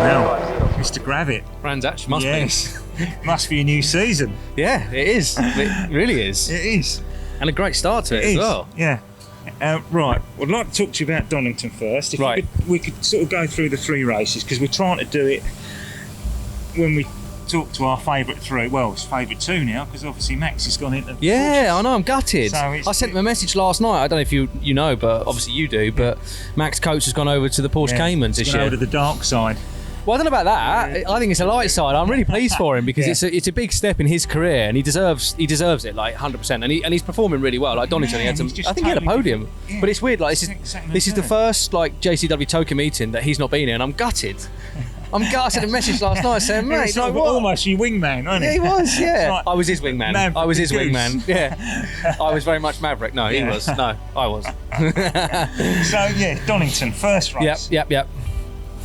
Now, Mr. Gravett. Transaction must be. Must be a new season. Yeah, it is. It really is. It is. And a great start to it as well. Yeah. Right, I'd like to talk to you about Donington first. If we could sort of go through the 3 races, because we're trying to do it when we talk to our favourite 3. Well, it's favourite 2 now, because obviously Max has gone into... Yeah, I know, I'm gutted. So I sent him a message last night. I don't know if you know, but obviously you do, but Max Coates has gone over to the Porsche Caymans this year. Over to the dark side. Well, I don't know about that. I think it's a light side. I'm really pleased for him because it's a big step in his career, and he deserves it like 100%. And he's performing really well. Like Donington, he had some. I think he had a podium, but it's weird. Like this is the first like JCW Token meeting that he's not been in. I'm gutted. I sent a message last night saying, mate, like what? Almost your wingman, wasn't he? Yeah, he was. Yeah, like I was his wingman. Maverick I was his Goose. wingman. Yeah, I was very much Maverick. No, he was. No, I was. So yeah, Donington first race. Yep.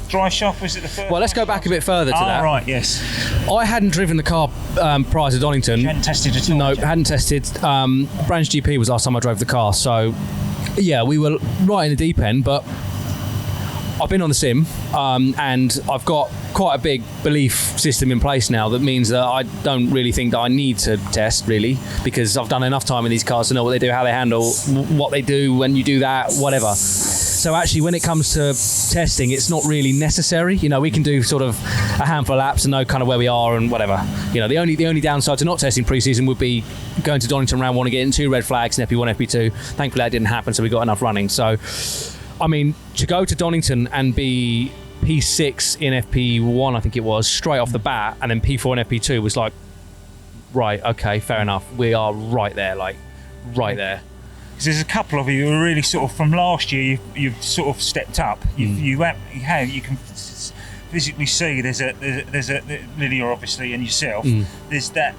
Dry shop, was it the first? Well, let's go back a bit further to that. Right, yes. I hadn't driven the car prior to Donington. You hadn't tested at all? No, hadn't tested. Branch GP was the last time I drove the car, so yeah, we were right in the deep end, but I've been on the sim, and I've got quite a big belief system in place now that means that I don't really think that I need to test, really, because I've done enough time in these cars to know what they do, how they handle, what they do when you do that, whatever. So actually, when it comes to testing, it's not really necessary. You know, we can do sort of a handful of laps and know kind of where we are and whatever. You know, the only downside to not testing pre-season would be going to Donington round 1 and getting 2 red flags in FP1, FP2. Thankfully, that didn't happen, so we got enough running. So, I mean, to go to Donington and be P6 in FP1, I think it was, straight off the bat, and then P4 and FP2 was like, right, okay, fair enough. We are right there, like, right there. There's a couple of you who are really sort of from last year. You've sort of stepped up. You can physically see there's a Lydia obviously and yourself. There's that.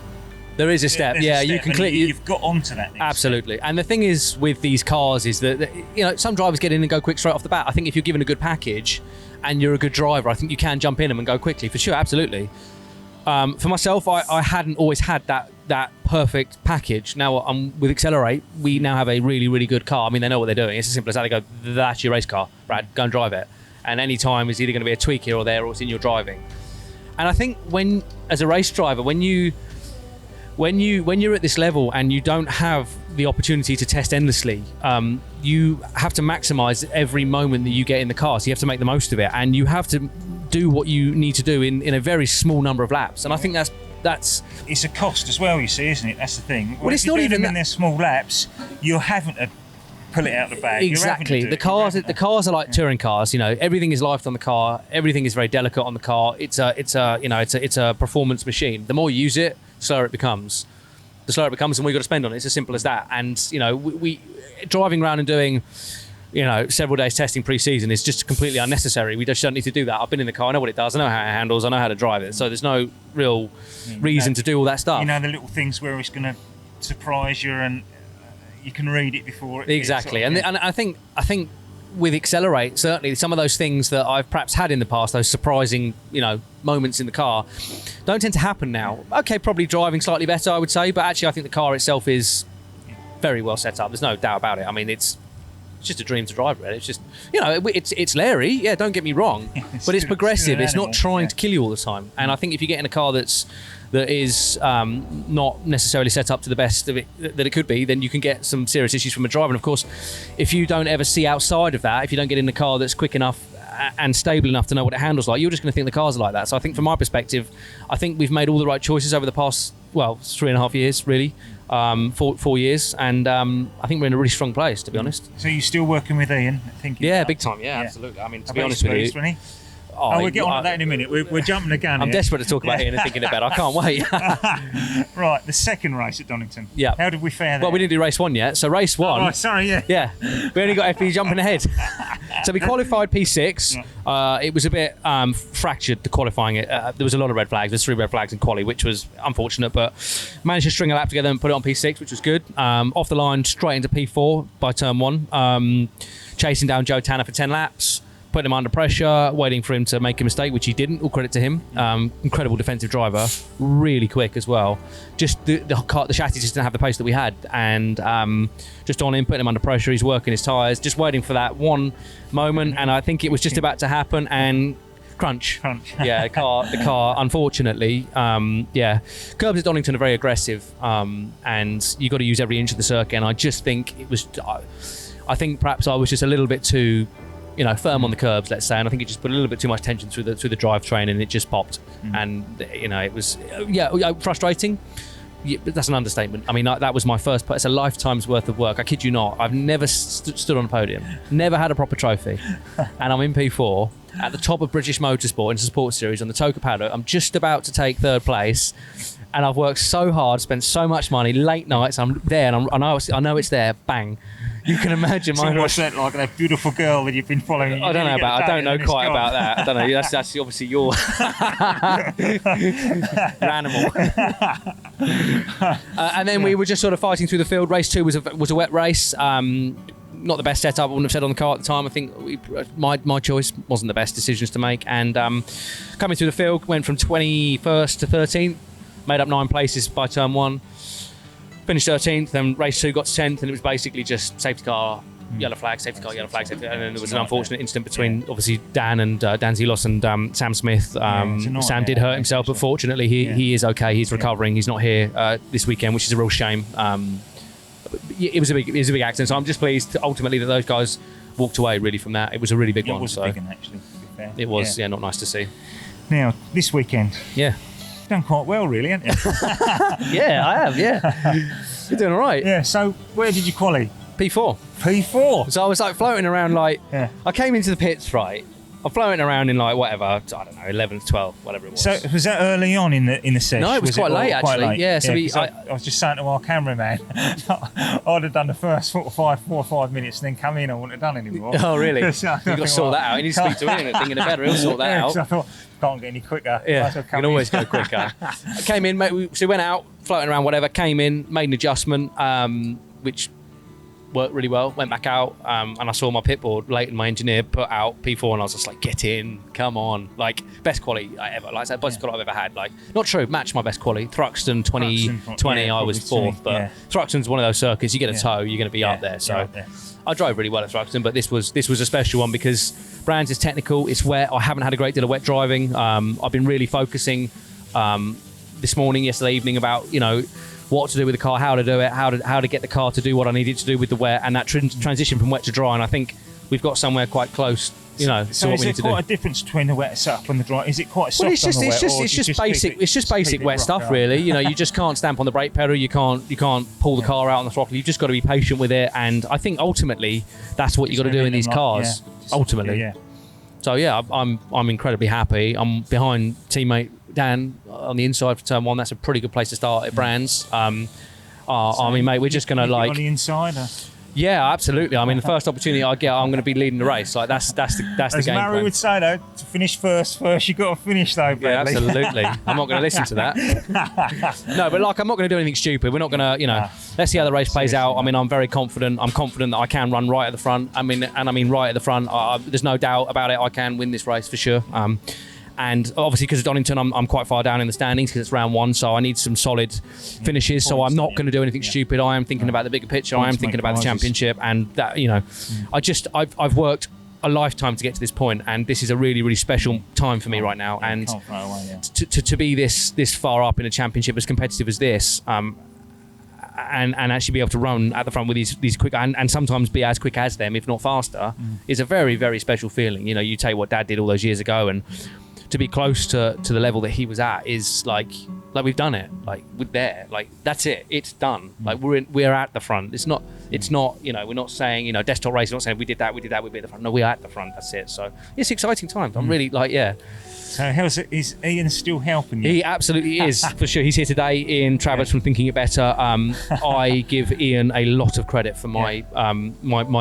There is a step. Yeah, you can clear. You've got onto that. Absolutely. And the thing is with these cars is that you know some drivers get in and go quick straight off the bat. I think if you're given a good package and you're a good driver, I think you can jump in them and go quickly for sure. Absolutely. For myself, I hadn't always had that perfect package. Now with Accelerate, we now have a really, really good car. I mean, they know what they're doing. It's as simple as that. They go, that's your race car, Brad, go and drive it. And any time is either going to be a tweak here or there, or it's in your driving. And I think as a race driver, when you're at this level and you don't have the opportunity to test endlessly, you have to maximize every moment that you get in the car. So you have to make the most of it, and you have to do what you need to do in a very small number of laps. And I think that's it's a cost as well, you see, isn't it? That's the thing. Well, it's not even in their small laps. You're having to pull it out of the bag. Exactly. The cars are like touring cars. You know, everything is live on the car. Everything is very delicate on the car. It's a performance machine. The more you use it, the slower it becomes. The slower it becomes, and we've got to spend on it. It's as simple as that. And you know, we driving around and doing, you know, several days testing pre-season is just completely unnecessary. We just don't need to do that. I've been in the car, I know what it does, I know how it handles, I know how to drive it. So there's no real reason to do all that stuff. You know, the little things where it's going to surprise you and you can read it before it. Exactly. And I think with Accelerate, certainly some of those things that I've perhaps had in the past, those surprising, you know, moments in the car, don't tend to happen now. Okay, probably driving slightly better, I would say, but actually I think the car itself is very well set up. There's no doubt about it. I mean, it's just a dream to drive, really. It's just, you know, it's Larry, yeah, don't get me wrong, but it's progressive. It's not trying to kill you all the time. And I think if you get in a car that is not necessarily set up to the best of it that it could be, then you can get some serious issues from a driver. And of course, if you don't ever see outside of that, if you don't get in a car that's quick enough and stable enough to know what it handles like, you're just going to think the cars are like that. So I think from my perspective, I think we've made all the right choices over the past, 3.5 years, really. 4 years, and I think we're in a really strong place, to be honest. So you're still working with Ian? Yeah, big time. Yeah, absolutely. I mean, to be honest with you, we'll get on to that in a minute. We're jumping the gun. I'm desperate to talk about Ian and thinking about it. I can't wait. Right, the second race at Donington. Yeah. How did we fare there? Well, we didn't do race 1 yet. So race 1. Oh, right, sorry, yeah. Yeah. We only got FP jumping ahead. So we qualified P6. Yeah. It was a bit fractured, the qualifying it. There was a lot of red flags. There's 3 red flags in quali, which was unfortunate, but managed to string a lap together and put it on P6, which was good. Off the line, straight into P4 by turn 1. Chasing down Joe Tanner for 10 laps. putting him under pressure, waiting for him to make a mistake, which he didn't. All credit to him. Incredible defensive driver, really quick as well. Just the chassis just didn't have the pace that we had, and just on him, putting him under pressure. He's working his tyres, just waiting for that one moment, and I think it was just about to happen, and crunch. Yeah, the car, unfortunately, curbs at Donington are very aggressive, and you got to use every inch of the circuit, and I just think it was, I think perhaps I was just a little bit too, firm on the curbs, let's say, and I think it just put a little bit too much tension through the drivetrain, and it just popped, and it was frustrating. Yeah, that's an understatement. I mean, that was my first. It's a lifetime's worth of work. I kid you not. I've never stood on a podium, never had a proper trophy, and I'm in P4 at the top of British Motorsport in the Support Series on the Toka paddock. I'm just about to take third place, and I've worked so hard, spent so much money, late nights. I'm there, and I know it's there. Bang. You can imagine my. What's that like? That beautiful girl that you've been following. I don't know about. I don't know quite about that. I don't know. That's obviously your animal. And then we were just sort of fighting through the field. Race 2 was a wet race. Not the best setup. I wouldn't have said on the car at the time. I think my choice wasn't the best decisions to make. And coming through the field, went from 21st to 13th. Made up 9 places by turn 1. Finished 13th, then race 2 got to 10th, and it was basically just safety car, yellow flag, safety car, yellow flag, safety car. And then there was an unfortunate incident between obviously Dan Zelos and Sam Smith. Sam did hurt himself, but fortunately he is okay. He's recovering. He's not here this weekend, which is a real shame. It was a big accident, so I'm just pleased ultimately that those guys walked away really from that. It was a really big one. It was a big one, actually, to be fair. It was, not nice to see. Now, this weekend. Yeah. Done quite well, really, haven't you? Yeah, I have. Yeah, you're doing all right. Yeah. So, where did you quali? P4. P4. So I was like floating around, like I came into the pits, right? I'm floating around in like whatever, I don't know, 11th, 12th, whatever it was. So was that early on in the session? No, it was quite late actually. Late? Yeah. So I was just saying to our cameraman, I'd have done the first 4 or 5 minutes, and then come in. I wouldn't have done anymore. Oh really? So you've got to sort that out. You need to speak to him and thinking of better. He'll sort that out. I thought can't get any quicker. Yeah, you can always go quicker. I came in, so we went out floating around, whatever. Came in, made an adjustment, which worked really well. Went back out, and I saw my pit board. Leighton, my engineer, put out P4, and I was just like, "Get in, come on!" Like best quality I ever, like I said, best quality I've ever had. Like not true, match my best quality. Thruxton 2020, I was 4th, but Thruxton's one of those circuits. You get a tow, you're going to be up there. So I drove really well at Thruxton, but this was a special one because Brands is technical. It's wet. I haven't had a great deal of wet driving. I've been really focusing this morning, yesterday evening about what to do with the car, how to do it, how to get the car to do what I needed to do with the wet, and that transition from wet to dry. And I think we've got somewhere quite close, to what we need to do. So is there quite a difference between the wet setup and the dry? Is it quite soft it's just basic wet stuff, really. You just can't stamp on the brake pedal. You can't pull the car out on the throttle. You've just got to be patient with it. And I think ultimately that's what you got to do in these cars. Ultimately. So I'm incredibly happy. I'm behind teammate Dan on the inside for turn 1. That's a pretty good place to start at Brands. I mean, mate, we're just going to on the inside. Yeah, absolutely. I mean, the first opportunity I get, I'm going to be leading the race. Like that's the game plan. As Mary would say, though, to finish first, you got to finish, though, Bradley. Yeah, absolutely. I'm not going to listen to that. No, but I'm not going to do anything stupid. We're not going to, let's see how the race plays out. I mean, I'm very confident. I'm confident that I can run right at the front. I mean right at the front. There's no doubt about it. I can win this race for sure. And obviously, because of Donington, I'm quite far down in the standings because it's round 1, so I need some solid finishes. So I'm not going to do anything stupid. I am thinking about the bigger picture. I am thinking about the championship, and that I've worked a lifetime to get to this point, and this is a really, really special time for me right now. And to be this far up in a championship as competitive as this, and actually be able to run at the front with these quick and sometimes be as quick as them, if not faster, is a very, very special feeling. You take what Dad did all those years ago, and to be close to the level that he was at is like we've done it. Like we're there. Like that's it. It's done. Like we're at the front. It's not. We're not saying desktop race. We're not saying we did that. We'd be at the front. No, we're at the front. That's it. So it's exciting times. I'm really So how's it? Is Ian still helping you? He absolutely is, for sure. He's here today. Ian Travers from Thinking It Better. I give Ian a lot of credit for my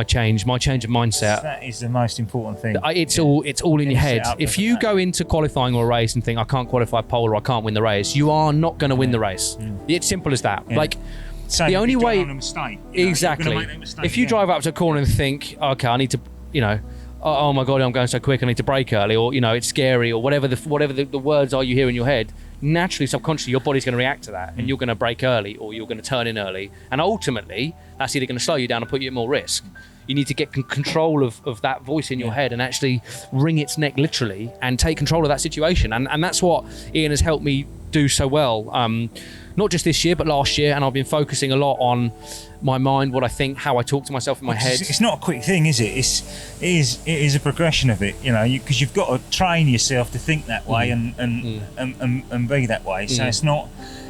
change of mindset. That is the most important thing. It's all in your head. If you go into qualifying or a race and think I can't qualify pole or I can't win the race, you are not going to win the race. It's simple as that. Like the only way. A mistake, exactly. If you drive up to a corner and think, okay, I need to, oh my God, I'm going so quick, I need to brake early, or, you know, it's scary, or whatever the words are you hear in your head, naturally, subconsciously, your body's going to react to that, and you're going to brake early, or you're going to turn in early. And ultimately, that's either going to slow you down or put you at more risk. You need to get control of that voice in your head and actually wring its neck literally and take control of that situation. And that's what Ian has helped me do so well. Not just this year, but last year. And I've been focusing a lot on my mind, what I think, how I talk to myself in my head. It's not a quick thing, is it? It is a progression of it, you know, because you've got to train yourself to think that way and be that way. So it's not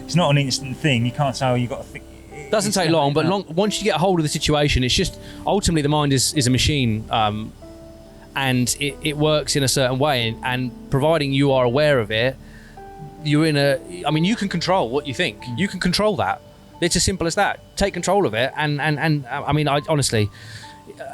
an instant thing. You can't say, oh, you've got to think. Doesn't take long, but once you get a hold of the situation, it's just ultimately the mind is a machine, and it works in a certain way, and providing you are aware of it, you can control what you think. You can control that. It's as simple as that. Take control of it, and I mean, honestly,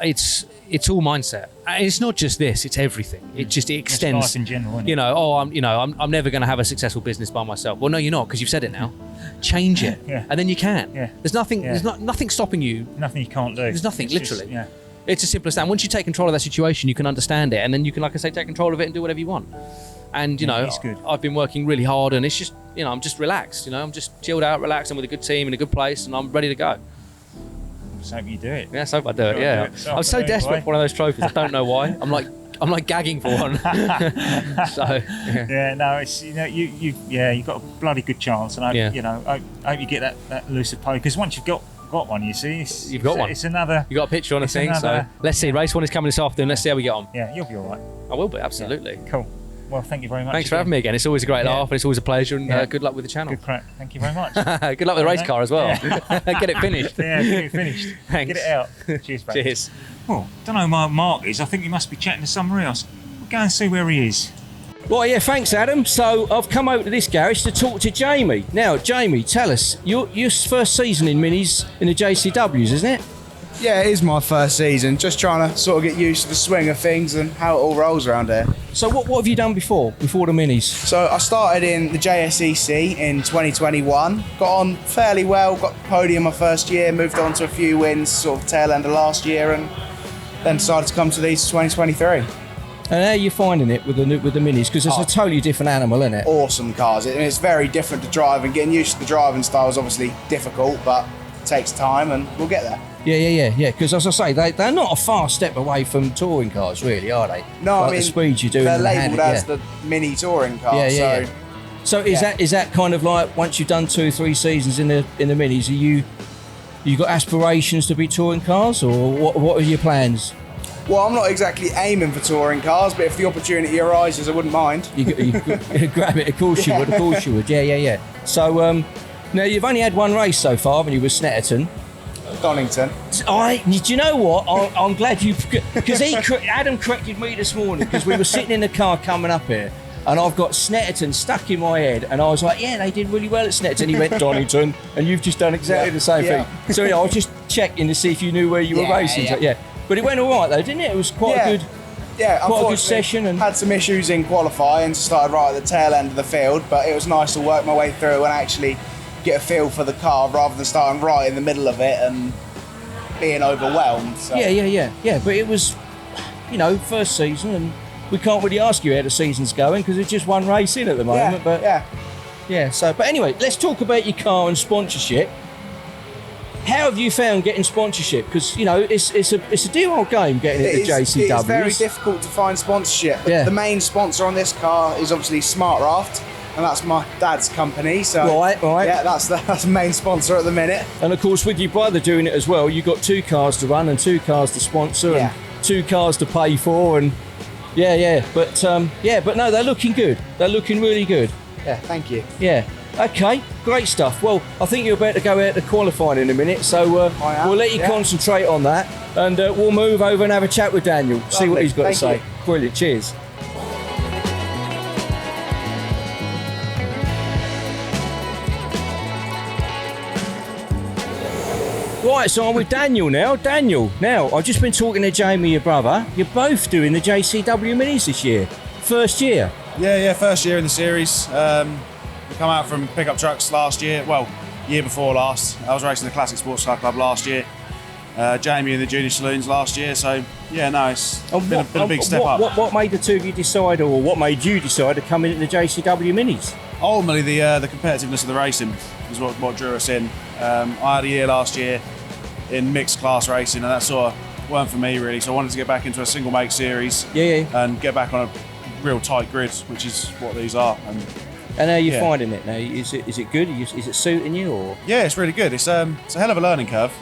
it's all mindset. It's not just this; it's everything. It extends. Life in general, isn't it? You know, I'm never going to have a successful business by myself. Well, no, you're not, because you've said it now. Change it, and then you can. Yeah. There's nothing. There's nothing stopping you. Nothing you can't do. There's nothing, literally. Just, It's as simple as that. And once you take control of that situation, you can understand it, and then you can, like I say, take control of it and do whatever you want. And you know, it's good. I've been working really hard, and it's just, you know, I'm just relaxed. You know, I'm just chilled out, relaxed. I'm with a good team in a good place, and I'm ready to go. Just hope you do it. Yeah, so I do it. Yeah, I'm so desperate for one of those trophies. I don't know why. I'm like gagging for one. So no, it's, you know, you've got a bloody good chance, and I hope you get that lucid pole, because once you've got one, you see, you've got one. It's another. You got a picture on a thing. So let's see. Race 1 is coming this afternoon. Let's see how we get on. Yeah, you'll be all right. I will be, absolutely. Yeah. Cool. Well, thank you very much. Thanks for having me again. It's always a great laugh, and it's always a pleasure, and good luck with the channel. Good crack. Thank you very much. Good luck with the race car as well. Get it finished. Yeah, get it finished. Thanks. Get it out. Cheers, mate. Cheers. Well, don't know where Mark is. I think he must be chatting to somewhere else. We'll go and see where he is. Well, yeah, thanks, Adam. So I've come over to this garage to talk to Jamie. Now, Jamie, tell us, your first season in Minis in the JCWs, isn't it? Yeah, it is my first season. Just trying to sort of get used to the swing of things and how it all rolls around here. So what have you done before the Minis? So I started in the JSEC in 2021. Got on fairly well, got the podium my first year, moved on to a few wins sort of tail end of last year, and then decided to come to these 2023. And how are you finding it with the Minis? Because it's a totally different animal, isn't it? Awesome cars. It's very different to drive, and getting used to the driving style is obviously difficult, but it takes time, and we'll get there. Yeah. Because as I say, they're not a far step away from touring cars, really, are they? No, like I mean, the speed you do. They're labelled as the mini touring car. Yeah. So is that kind of like, once you've done 2 or 3 seasons in the Minis, you got aspirations to be touring cars, or what are your plans? Well, I'm not exactly aiming for touring cars, but if the opportunity arises, I wouldn't mind. You grab it, of course you would. Of course you would. Yeah. So now you've only had one race so far, haven't you, with Snetterton? Donington. Do you know what? I'm glad you, because Adam corrected me this morning, because we were sitting in the car coming up here, and I've got Snetterton stuck in my head, and I was like, yeah, they did really well at Snetterton. He went Donington, and you've just done exactly the same thing. So I was just checking to see if you knew where you were racing. Yeah. But it went all right though, didn't it? It was quite a good. Yeah, quite a good session, and had some issues in qualifying, started right at the tail end of the field, but it was nice to work my way through and actually get a feel for the car rather than starting right in the middle of it and being overwhelmed. So. Yeah. But it was, first season, and we can't really ask you how the season's going because it's just one race in at the moment. But anyway, let's talk about your car and sponsorship. How have you found getting sponsorship? Because it's a dear old game getting into JCW. It's very difficult to find sponsorship. The main sponsor on this car is obviously Smart Raft, and that's my dad's company. So right. Yeah, that's the main sponsor at the minute. And of course, with your brother doing it as well, you've got 2 cars to run and 2 cars to sponsor and 2 cars to pay for, and But no, they're looking good. They're looking really good. Yeah, thank you. Yeah. Okay, great stuff. Well, I think you're about to go out to qualifying in a minute, so we'll let you concentrate on that, and we'll move over and have a chat with Daniel, see what he's got to say. Brilliant, cheers. Right, so I'm with Daniel now. Daniel, now, I've just been talking to Jamie, your brother. You're both doing the JCW Minis this year. First year. Yeah, first year in the series. We come out from pickup trucks last year, year before last. I was racing the Classic Sports Car Club last year. Jamie in the junior saloons last year. So yeah, no, it's been a big step up. What made the two of you decide, or what made you decide to come into the JCW Minis? Ultimately, the competitiveness of the racing is what drew us in. I had a year last year in mixed class racing, and that sort of weren't for me really. So I wanted to get back into a single make series, and get back on a real tight grid, which is what these are. And how are you finding it now? Is it good? Is it suiting you? Or yeah, it's really good. It's a hell of a learning curve.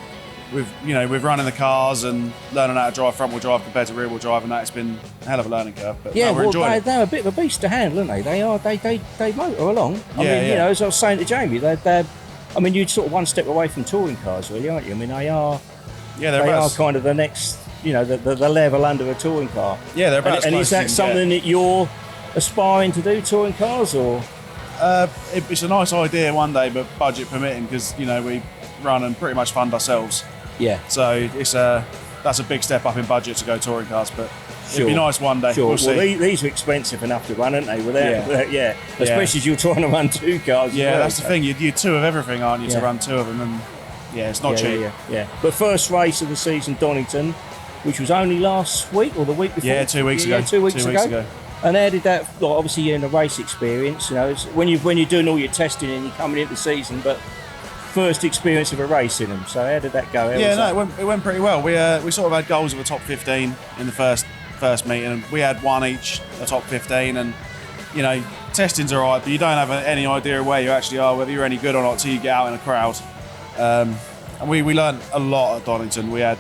With running the cars and learning how to drive front wheel drive compared to rear wheel drive, and that, it's been a hell of a learning curve. But yeah, we're enjoying it. They're a bit of a beast to handle, aren't they? They motor along. I mean, you know, as I was saying to Jamie, they're I mean, you're sort of one step away from touring cars, really, aren't you? I mean, they are kind of the next, you know, the level under a touring car. Yeah, they're about. And is that something that you're aspiring to do, touring cars, or? It's a nice idea one day, but budget permitting, because you know we run and pretty much fund ourselves. Yeah. So that's a big step up in budget to go touring cars, but it'd be nice one day. Sure. We'll see. Well, these are expensive enough to run, aren't they? Especially as you're trying to run two cars. Yeah, as well, that's the thing. You're two of everything, aren't you? To run two of them, and it's not cheap. Yeah. But first race of the season, Donington, which was only last week or the week before. Yeah, 2 weeks ago. 2 weeks ago. And how did that? Like, obviously, you're in a race experience. You know, it's when you're doing all your testing and you're coming into the season, but first experience of a race in them. So how did that go? It went pretty well. We sort of had goals of a top 15 in the first meeting, and we had one each, a top 15, and you know, testing's all right, but you don't have any idea where you actually are, whether you're any good or not, till you get out in a crowd. And we learned a lot at Donington. We had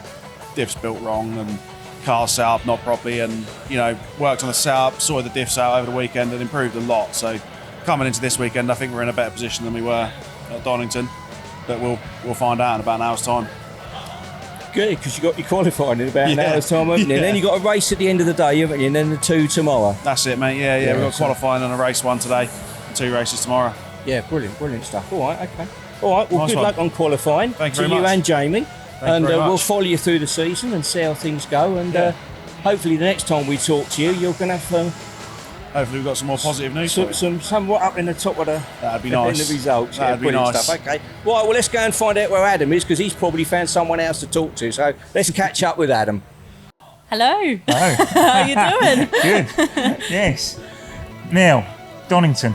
diffs built wrong and cars set up not properly, and you know, worked on the setup, sorted the diffs out over the weekend, and improved a lot. So coming into this weekend, I think we're in a better position than we were at Donington. But we'll find out in about an hour's time. Good, because you got your qualifying in about an hour's time, haven't you? And then you got a race at the end of the day, haven't you? And then the two tomorrow. That's it, mate. Yeah. We've got qualifying and a race one today, 2 races tomorrow. Yeah, brilliant stuff. All right, okay. All right, well, nice good luck on qualifying. Thank you to very you much. and Jamie. Thank you We'll follow you through the season and see how things go. And hopefully, the next time we talk to you, you're going to have. Hopefully we've got some more positive news. Somewhat up in the top of that'd be nice. In the results. That'd be nice. Stuff. Okay. Right, well, let's go and find out where Adam is, because he's probably found someone else to talk to. So let's catch up with Adam. Hello. Hello. How you doing? Good. Yes. Now, Donington,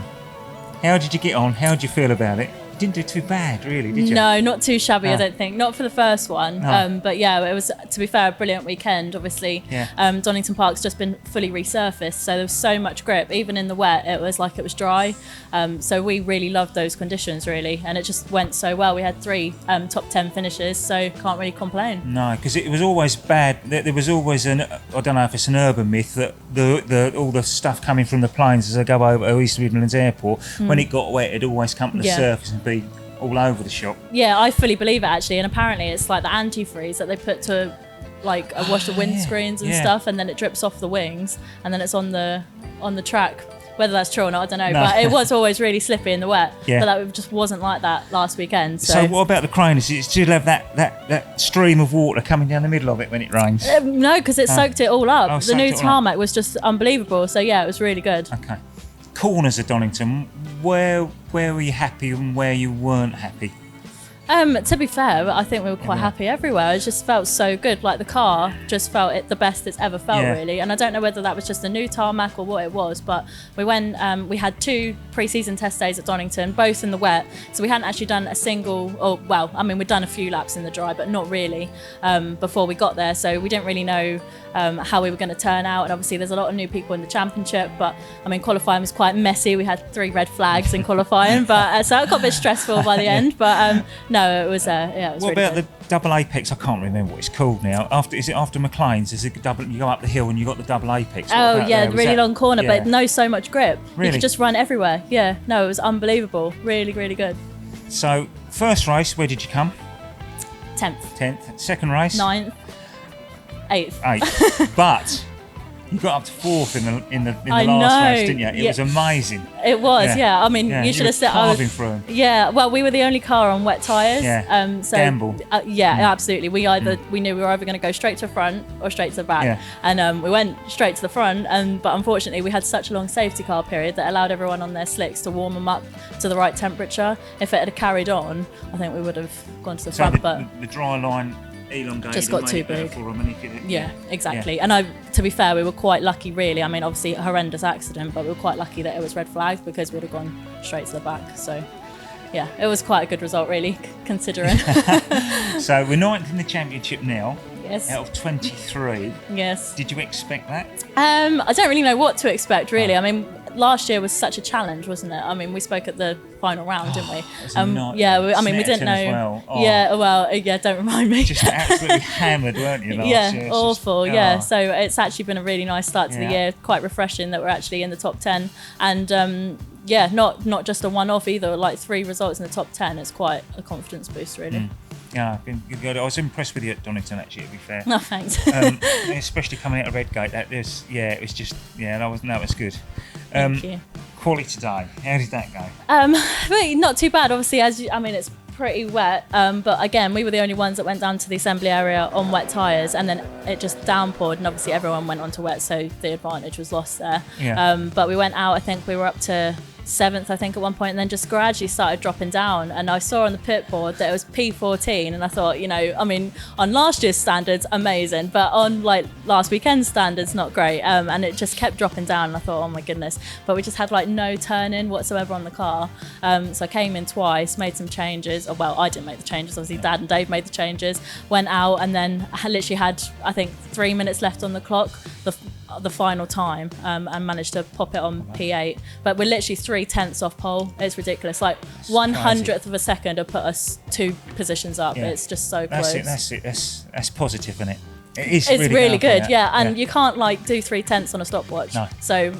how did you get on? How did you feel about it? You didn't do too bad, really, did you? No, not too shabby, No. I don't think. Not for the first one. No. But yeah, it was, to be fair, a brilliant weekend, obviously. Yeah. Donington Park's just been fully resurfaced, so there was so much grip. Even in the wet, it was like it was dry. So we really loved those conditions, really. And it just went so well. We had 3 top 10 finishes, so can't really complain. No, because it was always bad. There was always I don't know if it's an urban myth, that all the stuff coming from the planes as they go over East Midlands Airport, when it got wet, it'd always come to the surface and be all over the shop. Yeah, I fully believe it, actually. And apparently it's like the antifreeze that they put to like wash the windscreens and stuff, and then it drips off the wings, and then it's on the track. Whether that's true or not, I don't know. No. But it was always really slippy in the wet. Yeah. But that just wasn't like that last weekend. So what about the crane? Is it still have that stream of water coming down the middle of it when it rains? No, because it soaked it all up. Oh, The soaked new it all up. tarmac was just unbelievable. So yeah, it was really good. Okay. Corners of Donington, where were you happy and where you weren't happy? To be fair, I think we were quite happy everywhere. It just felt so good. Like the car just felt it the best it's ever felt, really. And I don't know whether that was just the new tarmac or what it was, but we went. We had 2 pre-season test days at Donington, both in the wet. So we hadn't actually done a single. Or well, I mean, we'd done a few laps in the dry, but not really before we got there. So we didn't really know how we were going to turn out. And obviously, there's a lot of new people in the championship. But I mean, qualifying was quite messy. We had 3 red flags in qualifying, but so it got a bit stressful by the end. But no, it was it was What really about good. the double apex? I can't remember what it's called now. Is it after McLean's? Is it double? You go up the hill and you got the double apex. What Oh about yeah, there? the Was really that- long corner, yeah. but no so much grip. You Really? could just run everywhere. Yeah, no, it was unbelievable. Really, really good. So first race, where did you come? 10th, 10th. Second race, 9th, 8th. 8th. But you got up to 4th in the I last know. race, didn't you? It Yeah. was amazing. It was, Yeah. yeah. I mean, Yeah, you should were have said. carving through 'em. Yeah, well, we were the only car on wet tyres. Yeah. So, Gamble. Yeah, absolutely. We knew we were either going to go straight to the front or straight to the back, Yeah. and we went straight to the front. But unfortunately, we had such a long safety car period that allowed everyone on their slicks to warm them up to the right temperature. If it had carried on, I think we would have gone to the So front. But the dry line elongated. Just got too big. For them, Yeah, exactly. And to be fair, we were quite lucky, really. I mean, obviously, a horrendous accident, but we were quite lucky that it was red flagged because we'd have gone straight to the back. So, yeah, it was quite a good result, really, considering. So we're 9th in the championship now. Yes. Out of 23. Yes. Did you expect that? I don't really know what to expect, really. I mean, last year was such a challenge, wasn't it? I mean, we spoke at the final round, didn't we? We didn't know. Don't remind me. Just absolutely hammered, weren't you? Last year? Awful. Yeah. So it's actually been a really nice start to the year. Quite refreshing that we're actually in the top 10, and not just a one-off either. Like 3 results in the top 10. It's quite a confidence boost, really. Yeah, good. I was impressed with you at Donington, actually, to be fair. No, thanks. Especially coming out of Redgate, that was good. Thank you. Quali today, how did that go? Not too bad, obviously. It's pretty wet, but again, we were the only ones that went down to the assembly area on wet tyres, and then it just downpoured, and obviously everyone went onto wet, so the advantage was lost there. But we went out, I think we were up to 7th, I think, at one point, and then just gradually started dropping down. And I saw on the pit board that it was P14, and I thought, on last year's standards, amazing, but on like last weekend's standards, not great. And it just kept dropping down, and I thought, oh my goodness. But we just had like no turn-in whatsoever on the car. So I came in twice, made some changes. Well, I didn't make the changes, obviously Dad and Dave made the changes, went out, and then I literally had, I think, 3 minutes left on the clock, the final time, and managed to pop it on P8. But we're literally 3/10 off pole. It's ridiculous. Like 1/100th of a second have put us 2 positions up. It's just so close. That's it. That's positive, isn't it? It's really good. And you can't like do 3/10 on a stopwatch. No. So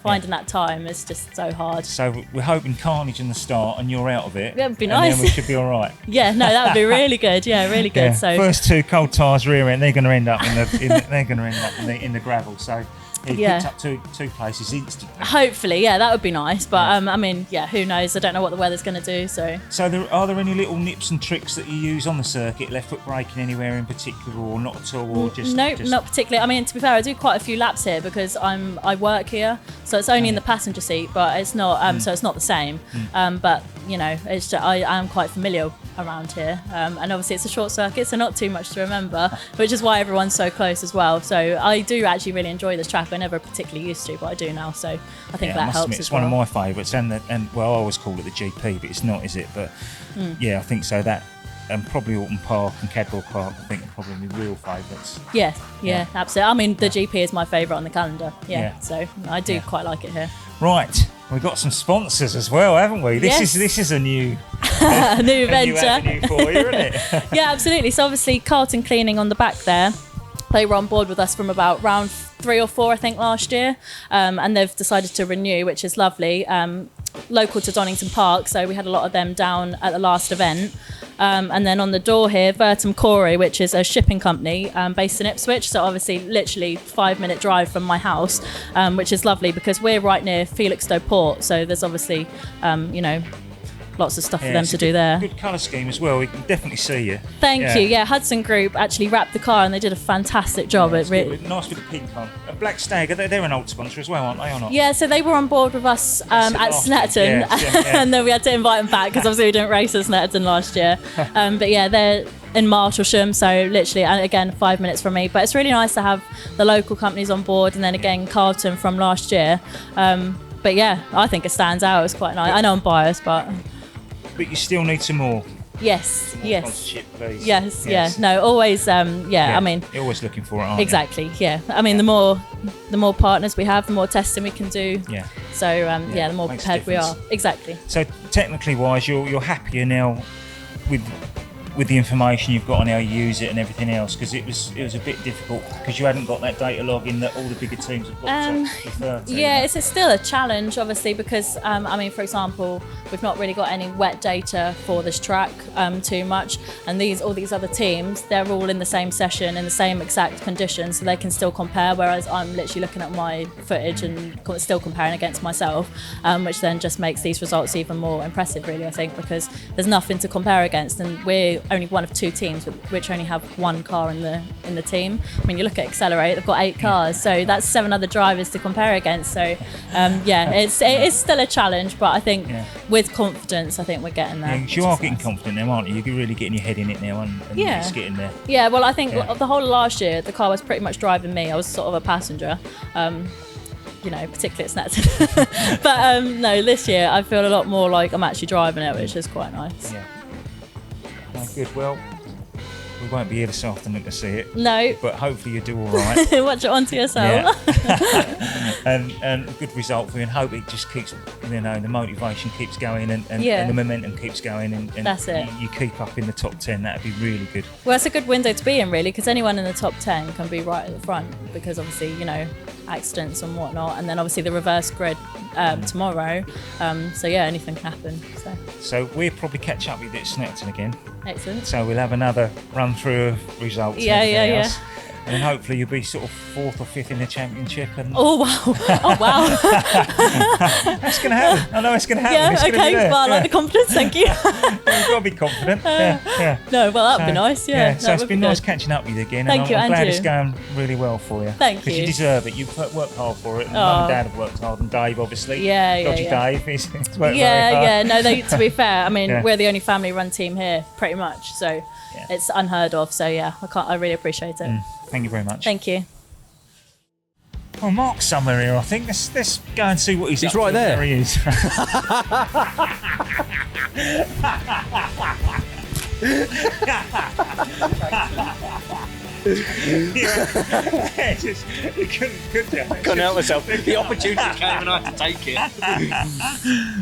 finding that time is just so hard. So we're hoping carnage in the start and you're out of it. That would be nice. And then we should be all right. That would be really good. Yeah, really good. Yeah. So first 2 cold tyres rear end, they're going to end up in the gravel. So he picked up two places instantly. Hopefully, that would be nice. But who knows? I don't know what the weather's going to do. So are there any little nips and tricks that you use on the circuit? Left foot braking anywhere in particular, or not at all, or just? No, not particularly. I mean, to be fair, I do quite a few laps here because I work here, so it's only in the passenger seat, but it's not. So it's not the same. But it's just, I am quite familiar around here, and obviously it's a short circuit, so not too much to remember, which is why everyone's so close as well. So I do actually really enjoy this track. I never particularly used to, but I do now. So I think that helps. It's one of my favourites, and I always call it the GP, but it's not, is it? But I think so. That and probably Alton Park and Cadwell Park, I think, are probably the real favourites. Yeah, absolutely. I mean, the GP is my favourite on the calendar. So I do quite like it here. Right, we've got some sponsors as well, haven't we? This is a new a new venture. A new avenue for you, isn't it? Yeah, absolutely. So obviously, Carlton Cleaning on the back there. They were on board with us from about round 3 or 4, I think, last year, and they've decided to renew, which is lovely. Local to Donington Park, so we had a lot of them down at the last event. And then on the door here, Vertum Corey, which is a shipping company based in Ipswich, so obviously literally 5-minute drive from my house, which is lovely because we're right near Felixstowe Port, so there's obviously lots of stuff for them to do there. Good colour scheme as well. We can definitely see you. Thank you. Yeah, Hudson Group actually wrapped the car and they did a fantastic job. Nice with the pink on. A Black Stag, they're an old sponsor as well, aren't they, or not? Yeah, so they were on board with us at Snetterton, and then we had to invite them back because obviously we didn't race at Snetterton last year. But yeah, they're in Martlesham, so literally, and again, 5 minutes from me. But it's really nice to have the local companies on board, and then again, Carlton from last year. But yeah, I think it stands out. It's quite nice. I know I'm biased, but you still need some more. Yes. Sponsorship, please. Yes. No, always. I mean, you're always looking for it, aren't exactly. Yeah. I mean, the more partners we have, the more testing we can do. Yeah. So the more prepared we are. Exactly. So technically wise, you're happier now with the information you've got on how you use it and everything else, because it was a bit difficult because you hadn't got that data log in that all the bigger teams have got to refer to. Yeah, it's still a challenge, obviously, because I mean, for example, we've not really got any wet data for this track too much, and all these other teams, they're all in the same session in the same exact conditions, so they can still compare, whereas I'm literally looking at my footage and still comparing against myself, which then just makes these results even more impressive, really, I think, because there's nothing to compare against, and we're only one of 2 teams which only have 1 car in the team. I mean, you look at Accelerate, they've got 8 cars, so that's 7 other drivers to compare against. So it is still a challenge, but I think with confidence, I think we're getting there. Yeah, you are getting confident now, aren't you? You're really getting your head in it now, and just getting there. Yeah, well, I think the whole of last year, the car was pretty much driving me. I was sort of a passenger. Particularly at Snetterton. But no, this year I feel a lot more like I'm actually driving it, which is quite nice. Yeah. Oh, good. Well, we won't be here this afternoon to see it. No. But hopefully you do all right. Watch it onto yourself. Yeah. and a good result for you, and hope it just keeps, the motivation keeps going and the momentum keeps going, and that's it. You keep up in the top 10. That'd be really good. Well, it's a good window to be in, really, because anyone in the top 10 can be right at the front, because obviously, accidents and whatnot, and then obviously the reverse grid tomorrow. So yeah, anything can happen. So we'll probably catch up with you at Snetterton again. Excellent. So we'll have another run through of results. Yeah. And hopefully you'll be sort of 4th or 5th in the championship. And oh wow! That's going to happen. I know it's going to happen. Yeah, okay. Well, I like the confidence. Thank you. You've got to be confident. Yeah. No, well, that'd be nice. Yeah. So it's been nice catching up with you again. Thank you, I'm glad Andrew. it's going really well for you. Thank you. Because you deserve it. You've worked hard for it. And Mum and Dad have worked hard, and Dave, obviously. Dodgy Dave. He's worked very hard. No, to be fair, I mean, we're the only family-run team here, pretty much. So it's unheard of. So yeah, I really appreciate it. Thank you very much. Thank you. Well, Mark's somewhere here, I think. Let's go and see what he's up right to. there. There he is. You couldn't Couldn't help myself. The opportunity came and I had to take it.